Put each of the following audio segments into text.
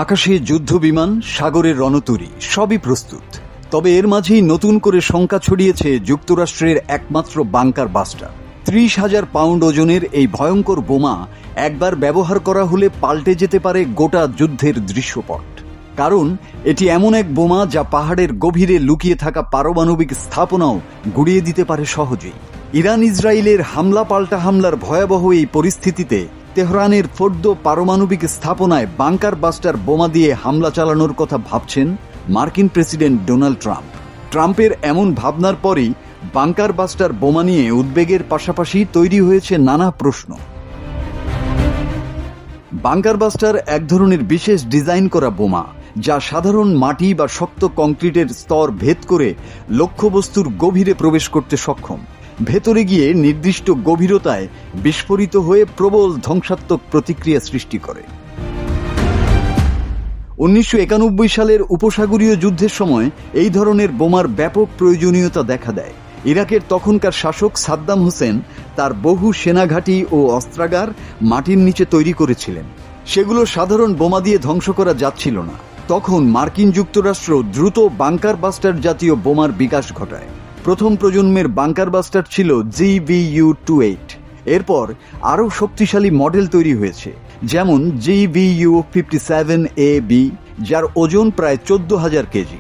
আকাশে যুদ্ধবিমান, সাগরে রণতরী সবই প্রস্তুত। তবে এর মাঝেই নতুন করে শঙ্কা ছড়িয়েছে যুক্তরাষ্ট্রের একমাত্র বাংকার বাস্টার। 30,000 পাউন্ড ওজনের এই ভয়ঙ্কর বোমা একবার ব্যবহার করা হলে পাল্টে যেতে পারে গোটা যুদ্ধের দৃশ্যপট। কারণ এটি এমন এক বোমা যা পাহাড়ের গভীরে লুকিয়ে থাকা পারমাণবিক স্থাপনাও গুড়িয়ে দিতে পারে সহজেই। ইরান ইসরায়েলের হামলা পাল্টা হামলার ভয়াবহ এই পরিস্থিতিতে তেহরানের ফোর্দো পারমাণবিক স্থাপনায় বাংকার বাস্টার বোমা দিয়ে হামলা চালানোর কথা ভাবছেন মার্কিন প্রেসিডেন্ট ডোনাল্ড ট্রাম্প। ট্রাম্পের এমন ভাবনার পরই বাংকার বাস্টার বোমা নিয়ে উদ্বেগের পাশাপাশি তৈরি হয়েছে নানা প্রশ্ন। বাংকার বাস্টার এক ধরনের বিশেষ ডিজাইন করা বোমা, যা সাধারণ মাটি বা শক্ত কংক্রিটের স্তর ভেদ করে লক্ষ্যবস্তুর গভীরে প্রবেশ করতে সক্ষম। ভেতরে গিয়ে নির্দিষ্ট গভীরতায় বিস্ফোরিত হয়ে প্রবল ধ্বংসাত্মক প্রতিক্রিয়া সৃষ্টি করে। 1991 সালের উপসাগরীয় যুদ্ধের সময় এই ধরনের বোমার ব্যাপক প্রয়োজনীয়তা দেখা দেয়। ইরাকের তখনকার শাসক সাদ্দাম হোসেন তার বহু সেনাঘাঁটি ও অস্ত্রাগার মাটির নিচে তৈরি করেছিলেন। সেগুলো সাধারণ বোমা দিয়ে ধ্বংস করা যাচ্ছিল না। তখন মার্কিন যুক্তরাষ্ট্র দ্রুত বাংকার বাস্টার জাতীয় বোমার বিকাশ ঘটায়। প্রথম প্রজন্মের বাংকার বাস্টার ছিল GBU-28। এরপর আরও শক্তিশালী মডেল তৈরি হয়েছে, যেমন GBU-57AB, যার ওজন প্রায় 14,000 কেজি।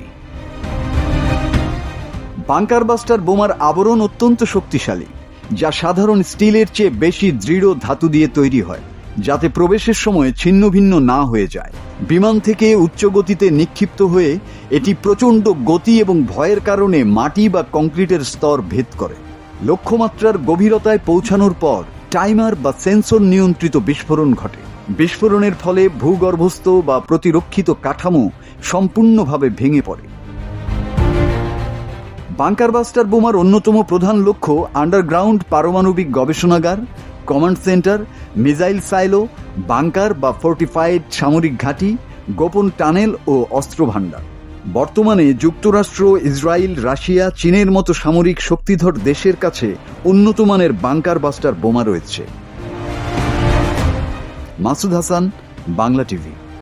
বাংকার বাস্টার বোমার আবরণ অত্যন্ত শক্তিশালী, যা সাধারণ স্টিলের চেয়ে বেশি দৃঢ় ধাতু দিয়ে তৈরি হয়, যাতে প্রবেশের সময় ছিন্নভিন্ন না হয়ে যায়। বিমান থেকে উচ্চ গতিতে নিক্ষিপ্ত হয়ে এটি প্রচণ্ড গতি এবং ভয়ের কারণে মাটি বা কংক্রিটের স্তর ভেদ করে। লক্ষ্যমাত্রার গভীরতায় পৌঁছানোর পর টাইমার বা সেন্সর নিয়ন্ত্রিত বিস্ফোরণ ঘটে। বিস্ফোরণের ফলে ভূগর্ভস্থ বা প্রতিরক্ষিত কাঠামো সম্পূর্ণভাবে ভেঙে পড়ে। বাংকার বাস্টার বোমার অন্যতম প্রধান লক্ষ্য আন্ডারগ্রাউন্ড পারমাণবিক গবেষণাগার, command centre, missile silo, bunker বা ফোর্টিফাইড সামরিক ঘাঁটি, গোপন টানেল ও অস্ত্র ভাণ্ডার। বর্তমানে যুক্তরাষ্ট্র, ইসরায়েল, রাশিয়া, চীনের মতো সামরিক শক্তিধর দেশের কাছে উন্নত মানের বাংকার বাস্টার বোমা রয়েছে। মাসুদ হাসান, বাংলা টিভি।